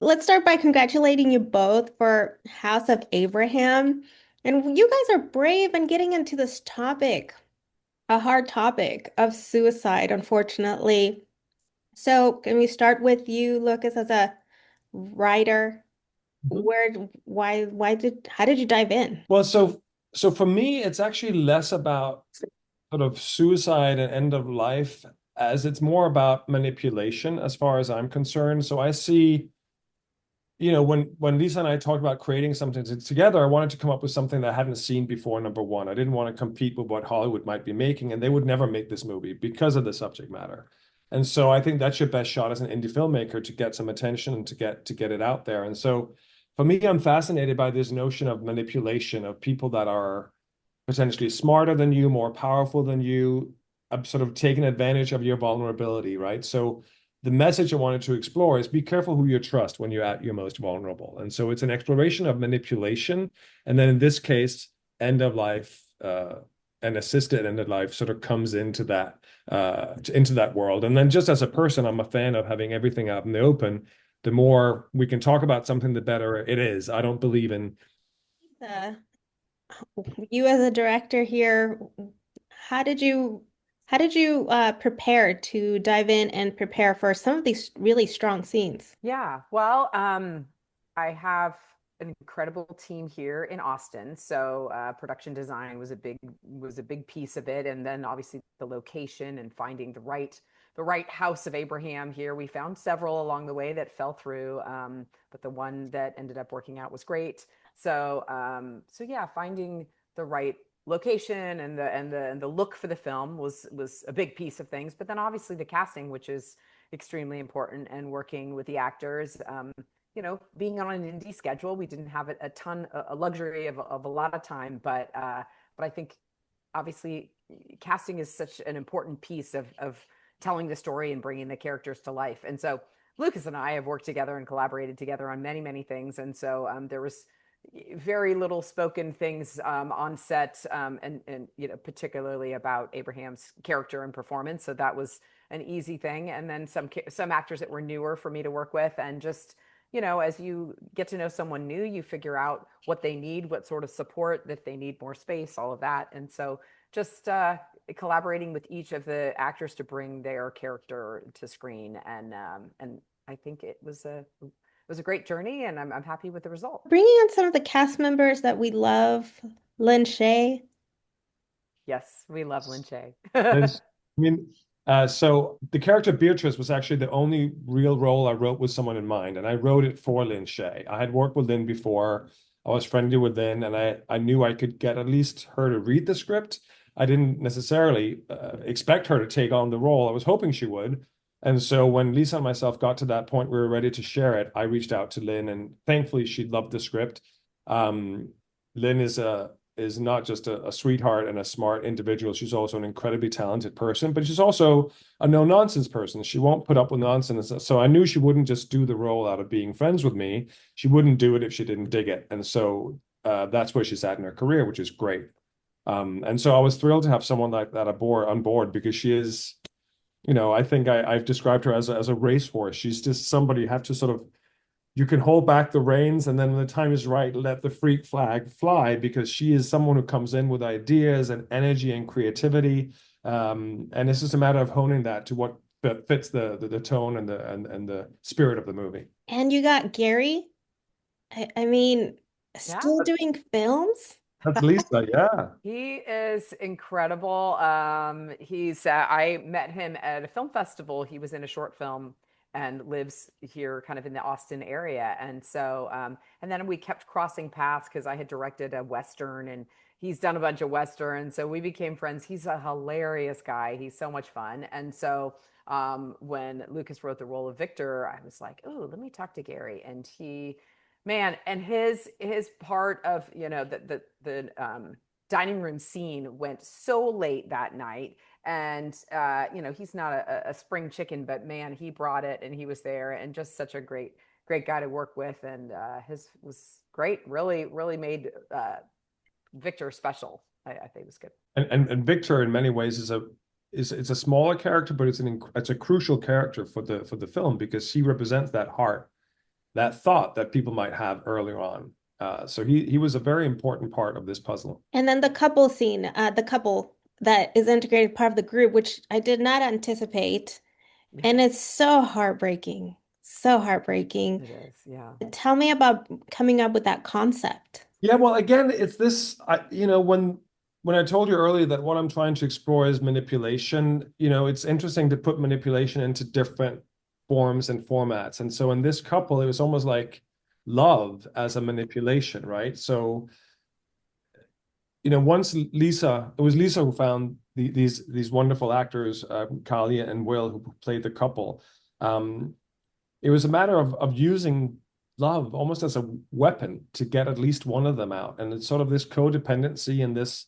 let's start by congratulating you both for House of Abraham. And you guys are brave in getting into this topic, a hard topic of suicide, unfortunately. So, can we start with you, Lucas, as a writer? Mhm. How did you dive in? Well, so for me, it's actually less about sort of suicide and end of life as it's more about manipulation as far as I'm concerned. So I see, when Lisa and I talked about creating something together, I wanted to come up with something that I hadn't seen before, number one. I didn't want to compete with what Hollywood might be making, and they would never make this movie because of the subject matter. And so I think that's your best shot as an indie filmmaker to get some attention and to get it out there. And so for me, I'm fascinated by this notion of manipulation of people that are potentially smarter than you, more powerful than you, sort of taking advantage of your vulnerability, right? So the message I wanted to explore is be careful who you trust when you're at your most vulnerable. And so it's an exploration of manipulation. And then in this case, end of life, and assisted end of life sort of comes into that world. And then just as a person, I'm a fan of having everything out in the open. The more we can talk about something, the better it is. I don't believe in Uh, you as a director here, how did you prepare to dive in and prepare for some of these really strong scenes? Yeah, well, I have an incredible team here in Austin. So production design was a big piece of it, and then obviously the location and finding the right House of Abraham here. We found several along the way that fell through, but the one that ended up working out was great. So yeah, finding the right location and the look for the film was a big piece of things. But then obviously the casting, which is extremely important, and working with the actors. Being on an indie schedule, we didn't have a luxury of a lot of time, but I think obviously casting is such an important piece of telling the story and bringing the characters to life. And so Lucas and I have worked together and collaborated together on many things, and so there was very little spoken things on set, and particularly about Abraham's character and performance. So that was an easy thing. And then some actors that were newer for me to work with, and just as you get to know someone new, you figure out what they need, what sort of support, that they need more space, all of that. And so just collaborating with each of the actors to bring their character to screen, and I think it was a great journey, and I'm happy with the result. Bringing in some of the cast members that we love, Lynn Shaye. Yes, we love Lin Shaye. this. I mean, so the character Beatrice was actually the only real role I wrote with someone in mind, and I wrote it for Lynn Shaye. I had worked with Lynn before. I was friendly with Lynn, and I knew I could get at least her to read the script. I didn't necessarily expect her to take on the role. I was hoping she would. And so when Lisa and myself got to that point, we were ready to share it. I reached out to Lynn, and thankfully she loved the script. Um, Lynn is not just a sweetheart and a smart individual. She's also an incredibly talented person, but she's also a no-nonsense person. She won't put up with nonsense. So I knew she wouldn't just do the role out of being friends with me. She wouldn't do it if she didn't dig it. And so that's where she's at in her career, which is great. And so I was thrilled to have someone like that on board because she is, I think I've described her as a racehorse. She's just somebody you have to sort of you can hold back the reins, and then when the time is right, let the freak flag fly, because she is someone who comes in with ideas and energy and creativity. And it's just a matter of honing that to what fits the tone and the spirit of the movie. And you got Gary. I mean, Yeah. still doing films? That's Lisa, yeah. He is incredible. I met him at a film festival. He was in a short film and lives here kind of in the Austin area. And then we kept crossing paths because I had directed a Western, and he's done a bunch of Westerns. So we became friends. He's a hilarious guy. He's so much fun. And so when Lucas wrote the role of Victor, I was like, oh, let me talk to Gary. And man, and his part of the dining room scene went so late that night. And he's not a spring chicken, but man, he brought it, and he was there, and just such a great guy to work with. And his was great. Really made Victor special. I think it was good. And Victor in many ways is it's a smaller character, but it's a crucial character for the film because he represents that heart that thought that people might have earlier on. So he was a very important part of this puzzle. And then the couple scene, the couple that is integrated part of the group, which I did not anticipate. And it's so heartbreaking. So heartbreaking. It is, yeah. Tell me about coming up with that concept. Yeah, well, again, it's this, when I told you earlier that what I'm trying to explore is manipulation, it's interesting to put manipulation into different forms and formats. And so in this couple, it was almost like love as a manipulation, right? So, once it was Lisa who found these wonderful actors, Kalia and Will, who played the couple. It was a matter of using love almost as a weapon to get at least one of them out. And it's sort of this codependency and this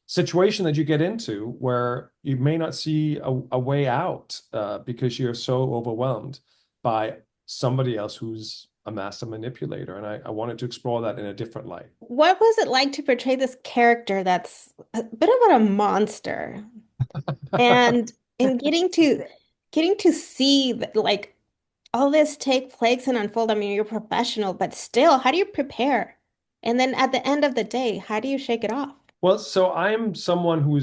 situation that you get into where you may not see a way out because you're so overwhelmed by somebody else who's a master manipulator. And I wanted to explore that in a different light. What was it like to portray this character that's a bit of a monster? And in getting to see like all this take place and unfold. I mean, you're professional, but still, how do you prepare? And then at the end of the day, how do you shake it off? Well, so I'm someone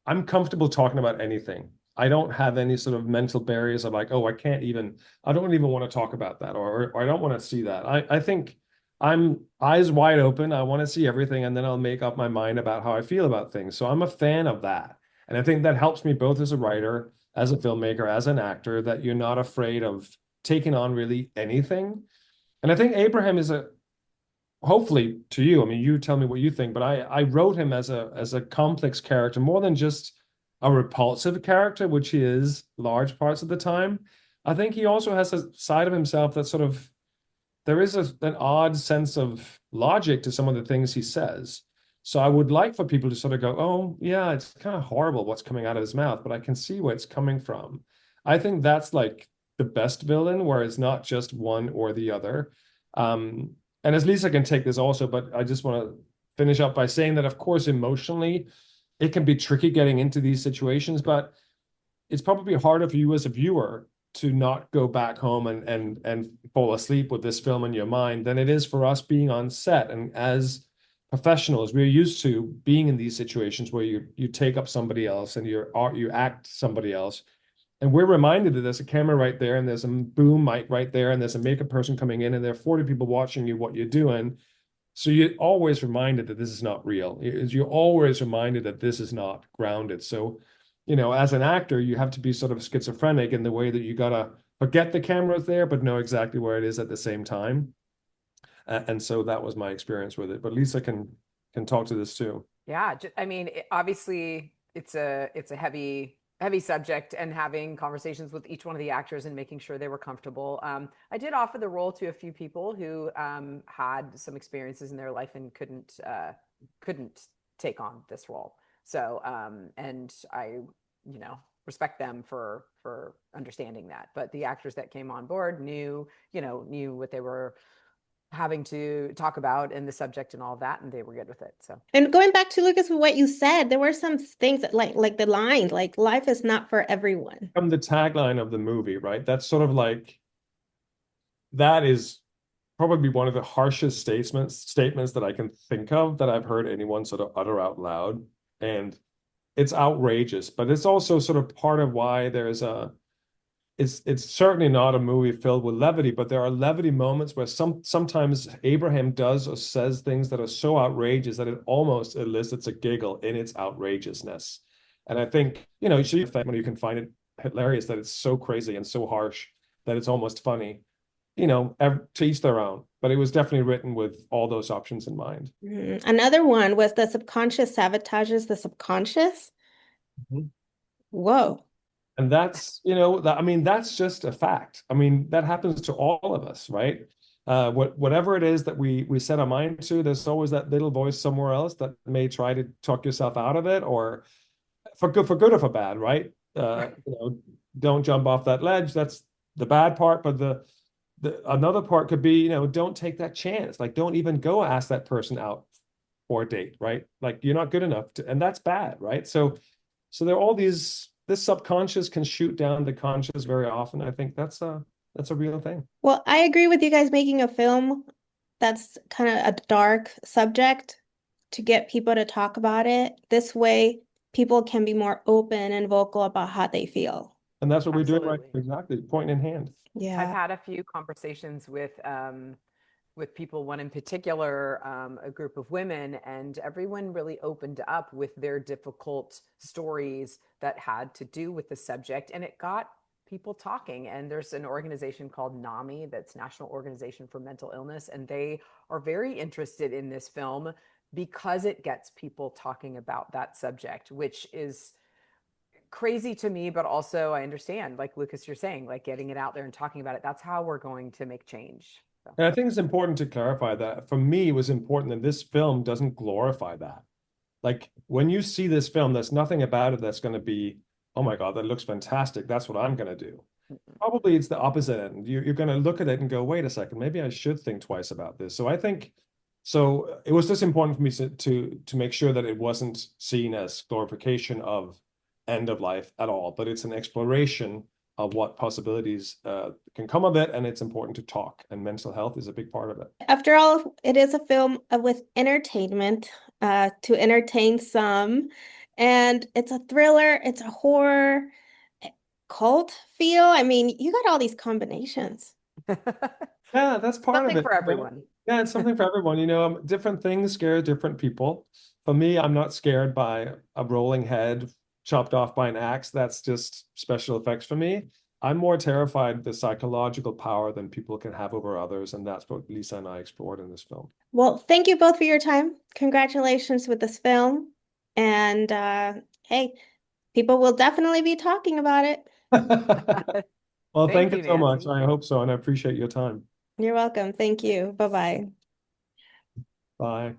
I'm comfortable talking about anything. I don't have any sort of mental barriers of like, oh, I don't even want to talk about that, or I don't want to see that. I think I'm eyes wide open. I want to see everything, and then I'll make up my mind about how I feel about things. So I'm a fan of that. And I think that helps me both as a writer, as a filmmaker, as an actor, that you're not afraid of taking on really anything. And I think Abraham is hopefully to you, I mean, you tell me what you think, but I wrote him as a complex character, more than just a repulsive character, which he is large parts of the time. I think he also has a side of himself that sort of, there is an odd sense of logic to some of the things he says. So I would like for people to sort of go, oh, yeah, it's kind of horrible what's coming out of his mouth, but I can see where it's coming from. I think that's like the best villain, where it's not just one or the other. And as Lisa can take this also, but I just want to finish up by saying that, of course, emotionally, it can be tricky getting into these situations, but it's probably harder for you as a viewer to not go back home and fall asleep with this film in your mind than it is for us being on set. And as professionals, we're used to being in these situations where you take up somebody else and you act somebody else. And we're reminded that there's a camera right there, and there's a boom mic right there, and there's a makeup person coming in, and there are 40 people watching you, what you're doing. So you're always reminded that this is not real. You're always reminded that this is not grounded. So, as an actor, you have to be sort of schizophrenic in the way that you gotta forget the camera's there, but know exactly where it is at the same time. And so that was my experience with it. But Lisa can talk to this too. Yeah, I mean, obviously, it's a heavy subject, and having conversations with each one of the actors and making sure they were comfortable. I did offer the role to a few people who had some experiences in their life and couldn't take on this role. So and I, respect them for understanding that. But the actors that came on board knew what they were having to talk about and the subject and all that, and they were good with it. So, And going back to Lucas, what you said, there were some things that like the line, like life is not for everyone. From the tagline of the movie, right? That's sort of like, that is probably one of the harshest statements that I can think of that I've heard anyone sort of utter out loud. And it's outrageous, but it's also sort of part of why it's certainly not a movie filled with levity, but there are levity moments where sometimes Abraham does or says things that are so outrageous that it almost elicits a giggle in its outrageousness. And I think, you should when you can find it hilarious, that it's so crazy and so harsh that it's almost funny. To each their own, but it was definitely written with all those options in mind. Another one was the subconscious sabotages the subconscious. Mhm. Whoa. And that's, that's just a fact. I mean, that happens to all of us, right? Whatever it is that we set our mind to, there's always that little voice somewhere else that may try to talk yourself out of it, or for good or for bad, right? Don't jump off that ledge. That's the bad part. But the another part could be, don't take that chance. Like, don't even go ask that person out for a date, right? Like, you're not good enough and that's bad, right? So there are all these, this subconscious can shoot down the conscious very often. I think that's That's a real thing. Well, I agree with you guys making a film that's kind of a dark subject to get people to talk about it. This way, people can be more open and vocal about how they feel. And that's what we're doing right Absolutely. now. Exactly. Point in hand. I've Yeah. had a few conversations with people, one in particular, a group of women, and everyone really opened up with their difficult stories that had to do with the subject, and it got people talking. And there's an organization called NAMI, that's National Organization for Mental Illness, and they are very interested in this film because it gets people talking about that subject, which is crazy to me, but also I understand, like Lukas, you're saying, like getting it out there and talking about it. That's how we're going to make change. So. And I think it's important to clarify that for me, it was important that this film doesn't glorify that. Like when you see this film, there's nothing about it that's going to be, oh my God, that looks fantastic. That's what I'm going to do. Probably it's the opposite end. You're going to look at it and go, wait a second, maybe I should think twice about this. So I think, so it was just important for me to make sure that it wasn't seen as glorification of end of life at all, but it's an exploration of what possibilities can come of it, and it's important to talk, and mental health is a big part of it. After all, it is a film with entertainment, to entertain some, and it's a thriller, it's a horror, cult feel. I mean, you got all these combinations. Yeah, that's part of Something it. for everyone. Yeah, it's something for everyone. Different things scare different people. For me, I'm not scared by a rolling head chopped off by an axe. That's just special effects for me. I'm more terrified of the psychological power than people can have over others, and that's what Lisa and I explored in this film. Well, thank you both for your time. Congratulations with this film. And hey, people will definitely be talking about it. Well, thank Thank you you, so much. Nancy. I hope so, and I appreciate your time. You're welcome. Thank you. Bye-bye. Bye.